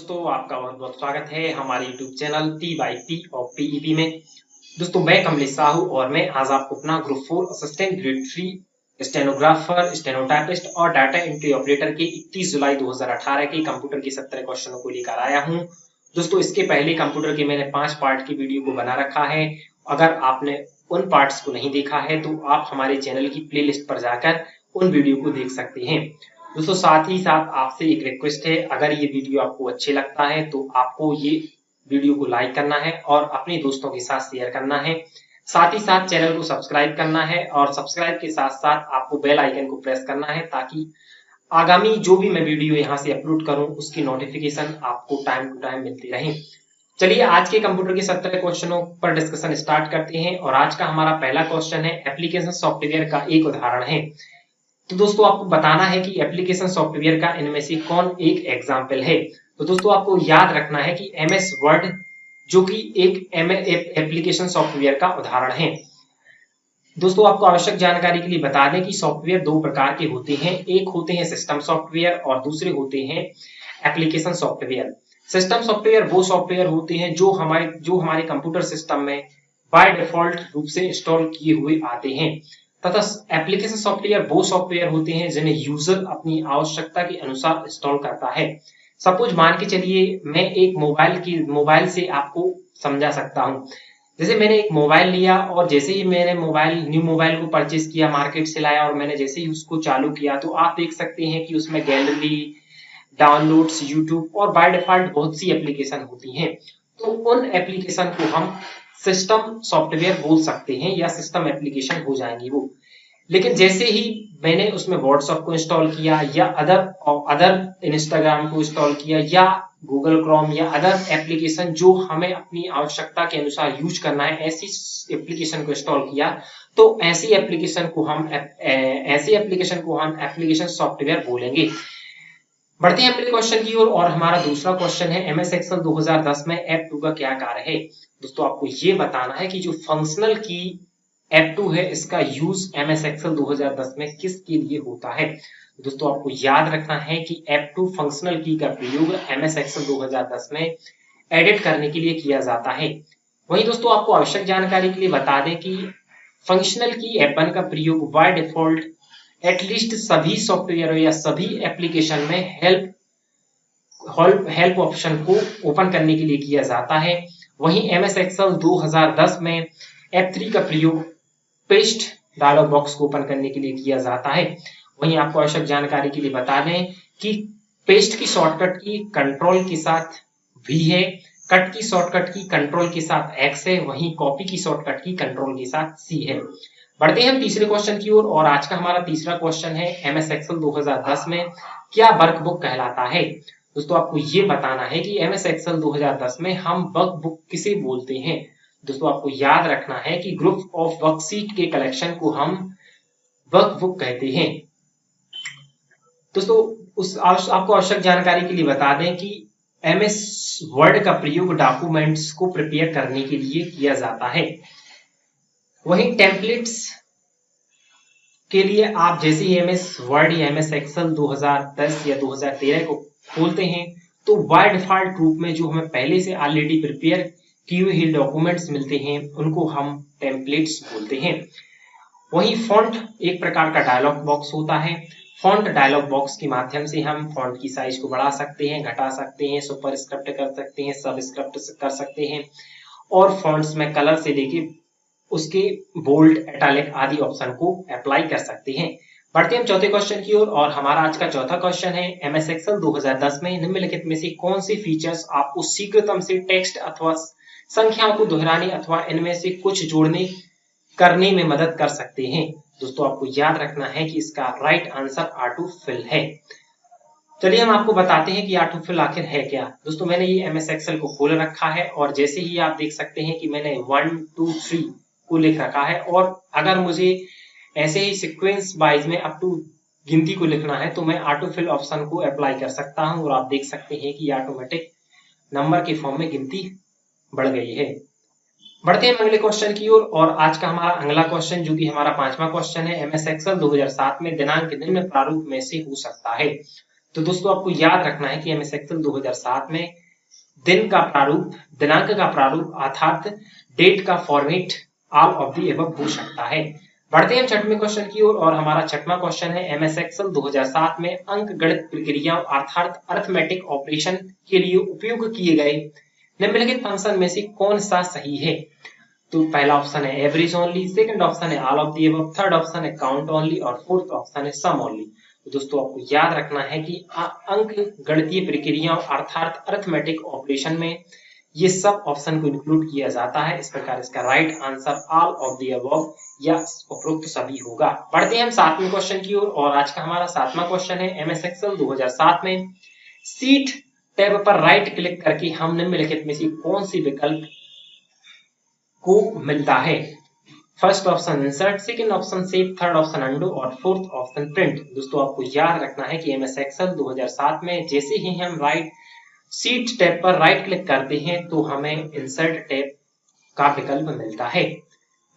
दोस्तों, आपका बहुत बहुत स्वागत है हमारे YouTube channel T by P और पीईपी में। दोस्तों, मैं कमलेश साहू और मैं आज आपको अपना group 4 assistant grade 3 stenographer, stenotypist और डाटा एंट्री ऑपरेटर के 31 जुलाई 2018 के कंप्यूटर के 17 क्वेश्चनों को लेकर आया हूं। दोस्तों, इसके पहले कंप्यूटर के मैंने 5 पार्ट की वीडियो को बना रखा है। अगर आपने उन पार्ट्स को नहीं देखा है तो आप हमारे चैनल की प्लेलिस्ट पर जाकर उन वीडियो को देख सकते हैं। दोस्तों, साथ ही साथ आपसे एक रिक्वेस्ट है, अगर ये वीडियो आपको अच्छे लगता है तो आपको ये वीडियो को लाइक करना है और अपने दोस्तों के साथ शेयर करना है। साथ ही साथ चैनल को सब्सक्राइब करना है और सब्सक्राइब के साथ साथ आपको बेल आइकन को प्रेस करना है ताकि आगामी जो भी मैं वीडियो यहाँ से अपलोड करूं उसकी नोटिफिकेशन आपको टाइम टू टाइम मिलती रहे। चलिए आज के कंप्यूटर के 17 क्वेश्चनों पर डिस्कशन स्टार्ट करते हैं और आज का हमारा पहला क्वेश्चन है एप्लीकेशन सॉफ्टवेयर का एक उदाहरण है। तो दोस्तों, आपको बताना है कि एप्लीकेशन सॉफ्टवेयर का इनमें से कौन एक एग्जाम्पल है। तो दोस्तों, आपको याद रखना है कि एमएस वर्ड जो कि एक एप्लीकेशन सॉफ्टवेयर का उदाहरण है। दोस्तों, आपको आवश्यक जानकारी के लिए बता दें कि सॉफ्टवेयर दो प्रकार के होते हैं, एक होते हैं सिस्टम सॉफ्टवेयर और दूसरे होते हैं एप्लीकेशन सॉफ्टवेयर। सिस्टम सॉफ्टवेयर वो सॉफ्टवेयर होते हैं जो हमारे कंप्यूटर सिस्टम में बाय डिफॉल्ट रूप से इंस्टॉल किए हुए आते हैं, तथा एप्लीकेशन सॉफ्टवेयर वो सॉफ्टवेयर होते हैं जिन्हें यूजर अपनी आवश्यकता के अनुसार इंस्टॉल करता है। सपोज मान के चलिए मैं एक मोबाइल से आपको समझा सकता हूं। जैसे मैंने एक मोबाइल लिया और जैसे ही मैंने न्यू मोबाइल को परचेज किया, मार्केट से लाया और मैंने जैसे ही उसको चालू किया तो आप देख सकते हैं कि उसमें गैलरी, डाउनलोड्स, यूट्यूब और बाय डिफॉल्ट बहुत सी एप्लीकेशन होती हैं। तो उन एप्लीकेशन को हम सिस्टम सॉफ्टवेयर बोल सकते हैं या सिस्टम एप्लीकेशन हो जाएंगी वो। लेकिन जैसे ही मैंने उसमें व्हाट्सएप को इंस्टॉल किया या अदर इंस्टाग्राम को इंस्टॉल किया या गूगल क्रोम या अदर एप्लीकेशन जो हमें अपनी आवश्यकता के अनुसार यूज करना है, ऐसी एप्लीकेशन को इंस्टॉल किया तो ऐसी एप्लीकेशन को हम एप्लीकेशन सॉफ्टवेयर बोलेंगे। बढ़ते हैं अगले क्वेश्चन की ओर और हमारा दूसरा क्वेश्चन है एमएस एक्सेल 2010 में F2 का क्या कार्य है। दोस्तों, आपको ये बताना है कि जो फंक्शनल की F2 है इसका यूज एमएस एक्सेल 2010 में किसके लिए होता है। दोस्तों, आपको याद रखना है कि F2 फंक्शनल की का प्रयोग एमएस एक्सेल 2010 में एडिट करने के लिए किया जाता है। वहीं दोस्तों, आपको आवश्यक जानकारी के लिए बता दें कि फंक्शनल की F1 का प्रयोग बाय डिफॉल्ट एटलीस्ट सभी सॉफ्टवेयर या सभी एप्लीकेशन में हेल्प ऑप्शन को ओपन करने के लिए किया जाता है। वहीं एमएस एक्सेल 2010 में F3 का प्रयोग पेस्ट डायलॉग बॉक्स को ओपन करने के लिए किया जाता है। वहीं आपको आवश्यक जानकारी के लिए बता दें कि पेस्ट की शॉर्टकट की कंट्रोल के साथ V है, कट की शॉर्टकट की कंट्रोल के साथ X है, वहीं कॉपी की शॉर्टकट की कंट्रोल के साथ C है। बढ़ते हैं हम तीसरे क्वेश्चन की ओर और आज का हमारा तीसरा क्वेश्चन है एमएस एक्सेल 2010 में क्या वर्कबुक कहलाता है। दोस्तों, आपको ये बताना है कि एमएस एक्सेल 2010 में हम वर्कबुक किसे बोलते हैं। दोस्तों, आपको याद रखना है कि ग्रुप ऑफ वर्कशीट के कलेक्शन को हम वर्कबुक कहते हैं। दोस्तों, आपको आवश्यक जानकारी के लिए बता दें कि एमएस वर्ड का प्रयोग डॉक्यूमेंट्स को प्रिपेयर करने के लिए किया जाता है। वहीं टेम्पलेट्स के लिए आप जैसे ही एमएस वर्ड या एमएस एक्सेल 2010 या 2013 को खोलते हैं तो बाय डिफॉल्ट रूप में जो हमें पहले से ऑलरेडी प्रिपेयर किए हुए डॉक्यूमेंट्स मिलते हैं उनको हम टेम्पलेट्स बोलते हैं। वहीं फॉन्ट एक प्रकार का डायलॉग बॉक्स होता है। फॉन्ट डायलॉग बॉक्स के माध्यम से हम फॉन्ट की साइज को बढ़ा सकते हैं, घटा सकते हैं, सुपरस्क्रिप्ट कर सकते हैं, सबस्क्रिप्ट कर सकते हैं और फॉन्ट्स में कलर से लेके उसके बोल्ड, इटैलिक आदि ऑप्शन को अप्लाई कर सकते हैं। बढ़ते हैं हम चौथे क्वेश्चन की ओर और हमारा आज का चौथा क्वेश्चन है एमएस एक्सेल 2010 में निम्नलिखित में से कौन से फीचर्स आपको शीघ्रतम से टेक्स्ट अथवा संख्याओं को दोहराने अथवा इनमें से कुछ जोड़ने करने में मदद कर सकते हैं। दोस्तों, आपको याद रखना है कि इसका राइट आंसर ऑटो फिल है। चलिए हम आपको बताते हैं कि ऑटो फिल आखिर है क्या। दोस्तों, मैंने ये एमएस एक्सेल को खोल रखा है और जैसे ही आप देख सकते हैं कि मैंने 1 2 3 को लिख रखा है और अगर मुझे ऐसे ही सीक्वेंस वाइज में अप टू गिनती को लिखना है तो मैं ऑटो फिल ऑप्शन को अप्लाई कर सकता हूं और आप देख सकते हैं कि ऑटोमेटिक नंबर के फॉर्म में गिनती बढ़ गई है। बढ़ते हैं अगले क्वेश्चन की ओर और आज का हमारा अगला क्वेश्चन जो कि हमारा पांचवा क्वेश्चन है एमएस एक्सेल 2007 में दिनांक निम्न प्रारूप में से हो सकता है। तो दोस्तों आपको याद रखना है कि एमएस एक्सेल 2007 में दिन का प्रारूप, दिनांक का प्रारूप अर्थात डेट का format all of the above हो सकता है। बढ़ते हैं हम छठवें क्वेश्चन की ओर और हमारा छठवां क्वेश्चन है एमएस एक्सेल 2007 में अंकगणित प्रक्रियाओं अर्थात अरिथमेटिक ऑपरेशन के लिए उपयोग किए गए निम्नलिखित फंक्शन में से कौन सा सही है? तो पहला ऑप्शन है एवरेज ओनली, सेकंड ऑप्शन है all of the above, third option है काउंट ओनली और फोर्थ ऑप्शन है सम ओनली। तो दोस्तों आपको याद रखना है कि अंक गणितीय प्रक्रियाओं अर्थात अरिथमेटिक ऑपरेशन में ये सब ऑप्शन को इंक्लूड किया जाता है। इस प्रकार इसका right answer all of the above या उपरोक्त सभी होगा। बढ़ते हैं हम सातवें क्वेश्चन की ओर और आज का हमारा सातवां क्वेश्चन है एमएस एक्सेल 2007 में सीट टैब पर राइट क्लिक करके हम निम्नलिखित में से कौन सी विकल्प को मिलता है? First option insert, second option save, third option undo और फोर्थ ऑप्शन प्रिंट। दोस्तों आपको याद रखना है कि एमएस एक्सेल 2007 में जैसे ही हम सीट टैब पर राइट क्लिक करते हैं तो हमें इंसर्ट टैब का विकल्प मिलता है।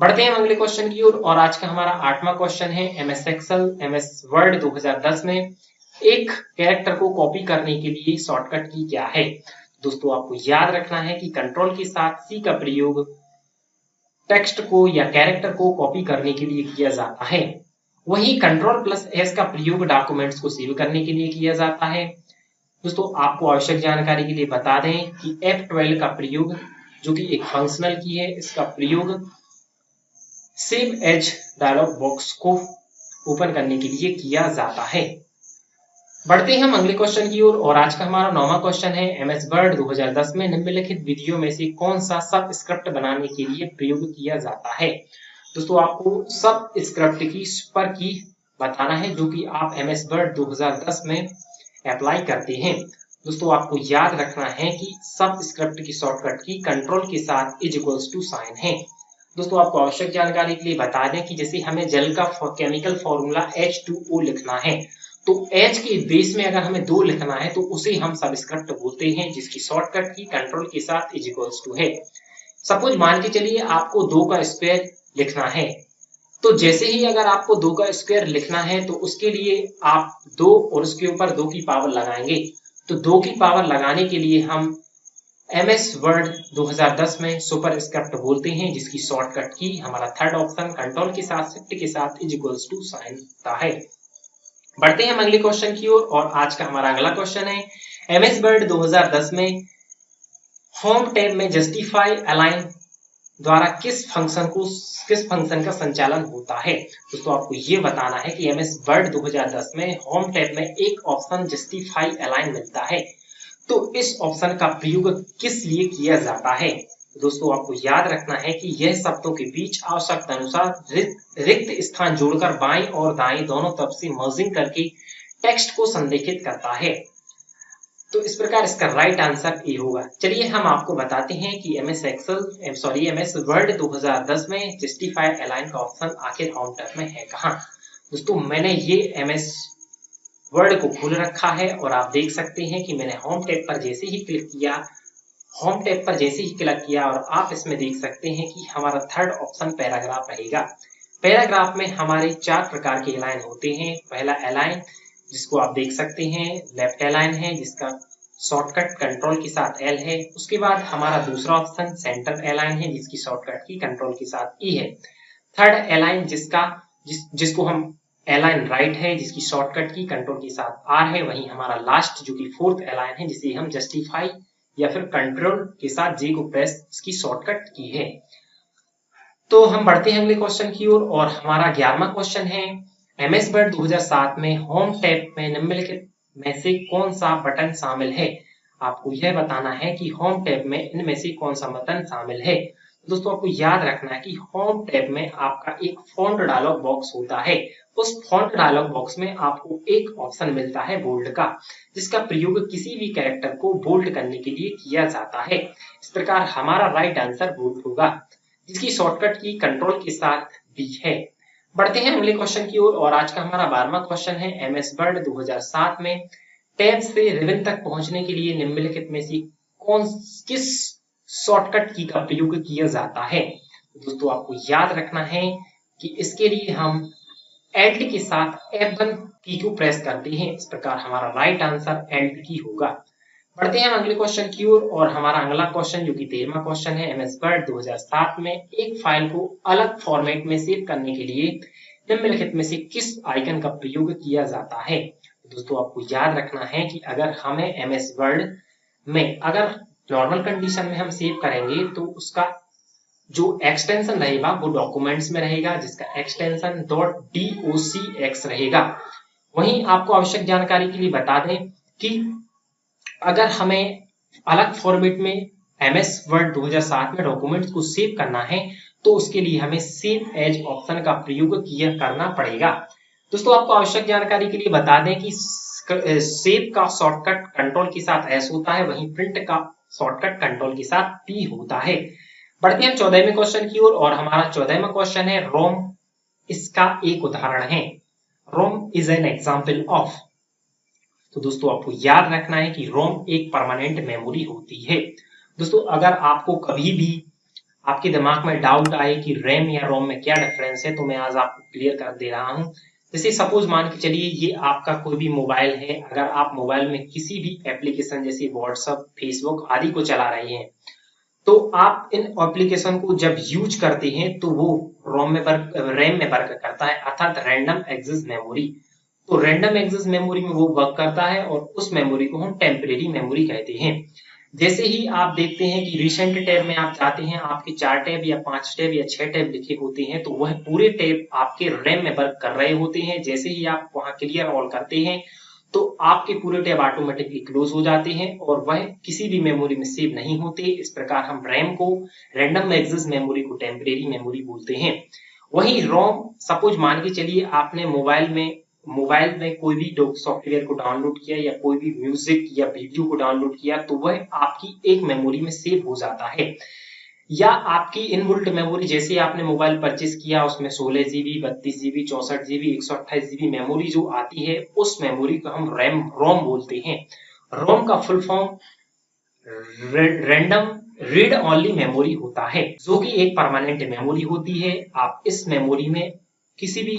बढ़ते हैं अगले क्वेश्चन की ओर और आज का हमारा आठवां क्वेश्चन है एमएस एक्सेल एमएस वर्ड 2010 में एक कैरेक्टर को कॉपी करने के लिए शॉर्टकट की क्या है? दोस्तों आपको याद रखना है कि कंट्रोल के साथ सी का प्रयोग टेक्स्ट को या कैरेक्टर को कॉपी करने के लिए किया जाता है। वहीं कंट्रोल प्लस एस का प्रयोग डॉक्यूमेंट्स को सेव करने के लिए किया जाता है। दोस्तों आपको आवश्यक जानकारी के लिए बता दें कि F12 का प्रयोग जो कि एक फंक्शनल की है, इसका प्रयोग सेव एज डायलॉग बॉक्स को ओपन करने के लिए किया जाता है। बढ़ते हैं हम अगले क्वेश्चन की ओर और आज का हमारा नौवां क्वेश्चन है एमएस वर्ड 2010 में निम्नलिखित विधियों में से कौन सा सब स्क्रिप्ट बनाने के लिए प्रयोग किया जाता है? दोस्तों आपको सब स्क्रिप्ट की पर की बताना है जो कि आप एमएस वर्ड 2010 में अप्लाई करते हैं। दोस्तों आपको याद रखना है कि सब स्क्रिप्ट की शॉर्टकट की कंट्रोल के साथ इज इक्वल्स टू साइन है। दोस्तों आपको आवश्यक जानकारी के लिए बता दें कि जैसे हमें जल का केमिकल फॉर्मूला H2O लिखना है तो H के बेस में अगर हमें 2 लिखना है तो उसे हम सबस्क्रिप्ट बोलते हैं जिसकी शॉर्टकट की कंट्रोल के साथ इज इक्वल्स टू है। सपोज मान के चलिए आपको 2 का स्क्वायर लिखना है तो जैसे ही अगर आपको 2 का स्क्वायर लिखना है तो उसके लिए आप 2 और उसके ऊपर 2 की पावर लगाएंगे। तो 2 की पावर लगाने के लिए हम एमएस वर्ड 2010 में सुपर स्क्रिप्ट बोलते हैं जिसकी शॉर्टकट की हमारा थर्ड ऑप्शन कंट्रोल के साथ शिफ्ट के साथ इज इक्वल्स टू साइन होता है। बढ़ते हैं हम अगले क्वेश्चन की ओर और आज का हमारा अगला क्वेश्चन है एमएस वर्ड 2010 में होम टैब में जस्टिफाई अलाइन द्वारा किस फंक्शन का संचालन होता है? दोस्तों आपको ये बताना है कि एमएस वर्ड 2010 में होम टैब में एक ऑप्शन जस्टिफाई अलाइन मिलता है तो इस ऑप्शन का प्रयोग किस लिए किया जाता है? दोस्तों आपको याद रखना है कि यह शब्दों के बीच आवश्यकता अनुसार रिक्त स्थान जोड़कर बाएं और दाएं दोनों तरफ से मर्जिंग करके टेक्स्ट को संरेखित करता है। तो इस प्रकार इसका राइट आंसर ए होगा। चलिए हम आपको बताते हैं कि एमएस वर्ड 2010 में जस्टिफाई अलाइन का ऑप्शन आखिर होम टैब में है कहाँ? दोस्तों मैंने ये एमएस वर्ड को खोल रखा है और आप देख सकते हैं कि मैंने होम टैब पर जैसे ही क्लिक किया और आप इसमें देख सकते हैं कि हमारा थर्ड ऑप्शन पैराग्राफ रहेगा। पैराग्राफ में हमारे 4 प्रकार के अलाइन होते हैं। पहला अलाइन जिसको आप देख सकते हैं लेफ्ट अलाइन है जिसका शॉर्टकट कंट्रोल के साथ एल है। उसके बाद हमारा दूसरा ऑप्शन सेंटर अलाइन है जिसकी शॉर्टकट की कंट्रोल के साथ ई है। थर्ड अलाइन जिसको हम अलाइन राइट है जिसकी शॉर्टकट की कंट्रोल के साथ आर है। वहीं हमारा लास्ट जो कि फोर्थ अलाइन है जिसे हम जस्टिफाई या फिर कंट्रोल के साथ जे को प्रेस इसकी शॉर्टकट की है। तो हम बढ़ते हैं अगले क्वेश्चन की ओर और हमारा 11वां क्वेश्चन है एमएस वर्ड 2007 में होम टैब में निम्नलिखित में से कौन सा बटन शामिल है? आपको यह बताना है कि होम टैब में इनमें से कौन सा बटन शामिल है। दोस्तों आपको याद रखना है कि होम टैब में आपका एक फॉन्ट डायलॉग बॉक्स होता है। उस फॉन्ट डायलॉग बॉक्स में आपको एक ऑप्शन मिलता है बोल्ड का जिसका प्रयोग किसी भी कैरेक्टर को बोल्ड करने के लिए किया जाता है। इस प्रकार हमारा राइट आंसर बोल्ड होगा जिसकी शॉर्टकट की कंट्रोल के साथ बी है। बढ़ते हैं अगले क्वेश्चन की ओर और आज का हमारा 12वां क्वेश्चन है एमएस वर्ड 2007 में टैब से रिबन तक पहुंचने के लिए निम्नलिखित में से किस शॉर्टकट की का प्रयोग किया जाता है? दोस्तों आपको याद रखना है कि इसके लिए हम एल्ट के साथ F1 की को प्रेस करते हैं। इस प्रकार हमारा राइट आंसर एल्ट की होगा। बढ़ते हैं हम अगले क्वेश्चन की ओर और हमारा अगला क्वेश्चन जो कि 13वां क्वेश्चन है, MS वर्ड 2007 में एक फाइल को अलग फॉर्मेट में सेव करने के लिए निम्नलिखित में से किस आइकन का प्रयोग किया जाता है। दोस्तों आपको याद रखना है कि अगर हमें MS वर्ड में अगर नॉर्मल कंडीशन में हम सेव करेंगे तो उसका जो एक्सटेंशन रहेगा वो डॉक्यूमेंट्स में रहेगा, जिसका एक्सटेंशन .docx रहेगा। वहीं आपको आवश्यक जानकारी के लिए बता दें कि अगर हमें अलग फॉर्मेट में MS वर्ड 2007 में डॉक्यूमेंट्स को सेव करना है तो उसके लिए हमें सेव एज ऑप्शन का प्रयोग करना पड़ेगा। दोस्तों आपको आवश्यक जानकारी के लिए बता दें कि सेव का शॉर्टकट कंट्रोल के साथ S होता है, वहीं प्रिंट का शॉर्टकट कंट्रोल के साथ P होता है। बढ़ते हैं 14वें क्वेश्चन की ओर और हमारा 14वां क्वेश्चन है रोम इसका एक उदाहरण है। रोम इज एन एग्जाम्पल ऑफ। तो दोस्तों आपको याद रखना है कि रोम एक परमानेंट मेमोरी होती है। दोस्तों अगर आपको कभी भी आपके दिमाग में डाउट आए कि रैम या रोम में क्या डिफरेंस है तो मैं आज आपको क्लियर कर दे रहा हूं। जैसे सपोज मान के चलिए ये आपका कोई भी मोबाइल है, अगर आप मोबाइल में किसी भी एप्लीकेशन जैसे व्हाट्सएप, फेसबुक आदि को चला रहे हैं तो आप इन एप्लीकेशन को जब यूज करते हैं तो वो रैम में वर्क करता है, अर्थात रैंडम एक्सेस मेमोरी। तो रैंडम एक्सेस मेमोरी में वो वर्क करता है और उस मेमोरी को हम टेम्परेरी मेमोरी कहते हैं। जैसे ही आप देखते हैं कि रिसेंट टैब में आप जाते हैं, आपके 4 टैब या 5 टैब या 6 टैब लिखे होते हैं तो वह पूरे टैब आपके रैम में वर्क कर रहे होते हैं। जैसे ही आप वहां क्लियर ऑल करते हैं तो आपके पूरे टैब ऑटोमेटिकली क्लोज हो जाते हैं और वह किसी भी मेमोरी में सेव नहीं होते। इस प्रकार हम रैम को, रैंडम एक्सेस मेमोरी को टेम्परेरी मेमोरी बोलते हैं। वहीं रोम, सपोज मान के चलिए आपने मोबाइल में कोई भी सॉफ्टवेयर को डाउनलोड किया या कोई भी म्यूजिक या वीडियो को डाउनलोड किया तो वह आपकी एक मेमोरी में सेव हो जाता है। या आपकी इनबिल्ट मेमोरी, जैसे आपने मोबाइल परचेस किया उसमें 16 GB, 32 GB, 64 GB, 128 GB memory जो आती है उस मेमोरी को हम रोम बोलते हैं। रोम का full form random read only memory होता है, जो कि एक परमानेंट मेमोरी होती है। आप इस मेमोरी में किसी भी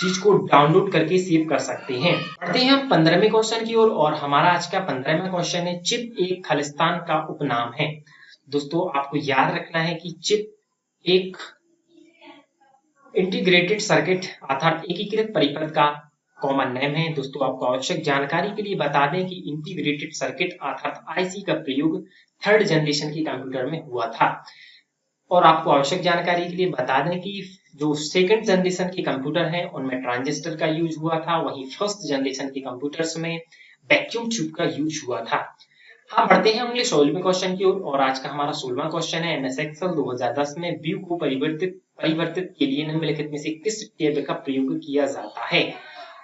चीज को डाउनलोड करके सेव कर सकते हैं। बढ़ते हैं हम 15वें क्वेश्चन की ओर और हमारा आज का 15वां क्वेश्चन है चिप एक खालिस्तान का उपनाम है। दोस्तों आपको याद रखना है कि चिप एक इंटीग्रेटेड सर्किट अर्थात एकीकृत परिपथ का कॉमन नेम है। दोस्तों आपको आवश्यक जानकारी के लिए बता दें कि इंटीग्रेटेड सर्किट अर्थात IC का प्रयोग 3rd जनरेशन के कंप्यूटर में हुआ था। और आपको आवश्यक जानकारी के लिए बता दें कि जो 2nd जनरेशन के कंप्यूटर हैं उनमें ट्रांजिस्टर का यूज हुआ था, वहीं 1st जनरेशन के कंप्यूटर्स में वैक्यूम ट्यूब का यूज हुआ था। हाँ, बढ़ते हैं अगले 16वें क्वेश्चन की ओर और आज का हमारा 16वां क्वेश्चन है MS एक्सेल 2010 में व्यू को परिवर्तित के लिए निम्नलिखित में से किस टैब का प्रयोग किया जाता है।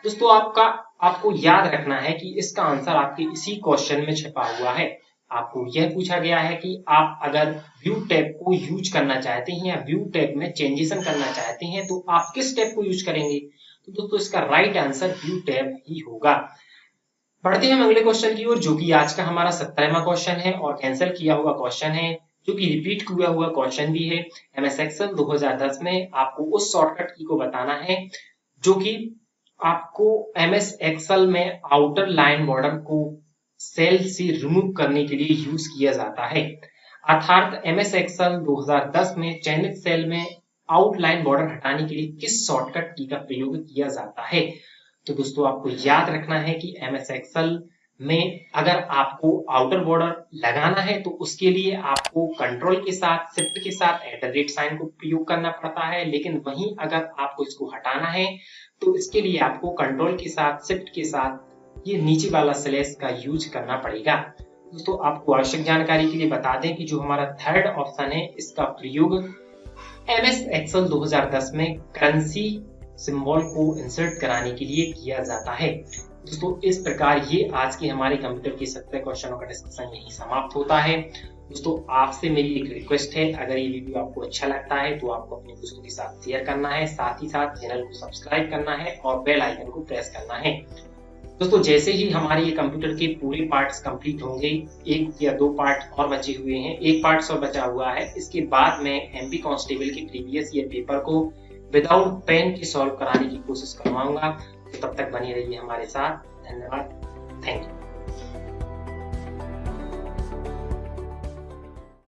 दोस्तों आपको याद रखना है कि इसका आंसर आपके इसी क्वेश्चन में छिपा हुआ है। आपको यह पूछा गया है कि आप अगर व्यू टैब को यूज करना चाहते हैं या व्यू टैब में चेंजेशन करना चाहते हैं तो आप किस टैब को यूज करेंगे। तो दोस्तों इसका राइट आंसर व्यू टैब ही होगा। बढ़ते हैं अगले क्वेश्चन की ओर जो कि आज का हमारा 17वां क्वेश्चन है और कैंसिल किया हुआ क्वेश्चन है, जो कि रिपीट किया हुआ क्वेश्चन भी है। MS एक्सेल 2010 में आपको उस शॉर्टकट की को बताना है जो कि आपको MS एक्सेल में आउटर लाइन बॉर्डर को सेल से रिमूव करने के लिए यूज किया जाता है। अर्थात MS एक्सेल 2010 में चयनित सेल में आउटलाइन बॉर्डर हटाने के लिए किस शॉर्टकट की का प्रयोग किया जाता है। तो दोस्तों आपको याद रखना है कि MS एक्सेल में अगर आपको आउटर बॉर्डर लगाना है तो उसके लिए आपको कंट्रोल के साथ, शिफ्ट के साथ @ साइन को प्रयोग करना पड़ता है, लेकिन वहीं अगर आपको इसको हटाना है तो इसके लिए आपको कंट्रोल के साथ, शिफ्ट के साथ ये नीचे वाला स्लैश का यूज करना पड़ेगा। दोस्तों आपको आवश्यक जानकारी के लिए बता दें कि जो हमारा 3rd ऑप्शन है इसका प्रयोग MS एक्सेल 2010 में करेंसी सिंबल को इंसर्ट कराने के लिए किया जाता है। दोस्तों इस प्रकार ये आज के हमारे कंप्यूटर के 17 क्वेश्चनों का डिस्कशन यही समाप्त होता है। दोस्तों आपसे मेरी एक रिक्वेस्ट है, अगर ये वीडियो आपको अच्छा लगता है तो आपको अपने दोस्तों के साथ शेयर करना है, साथ ही साथ चैनल को सब्सक्राइब करना है और बेल आइकन को प्रेस करना है। दोस्तों जैसे ही हमारे ये कंप्यूटर के पूरे पार्ट्स कंप्लीट होंगे, 1 या 2 पार्ट और बचे हुए हैं, 1 पार्ट और बचा हुआ है, इसके बाद मैं MP कांस्टेबल के प्रीवियस ईयर पेपर को विदाउट पेन की सॉल्व कराने की कोशिश करवाऊंगा। तो तब तक बनी रहिए हमारे साथ। धन्यवाद। Thank you.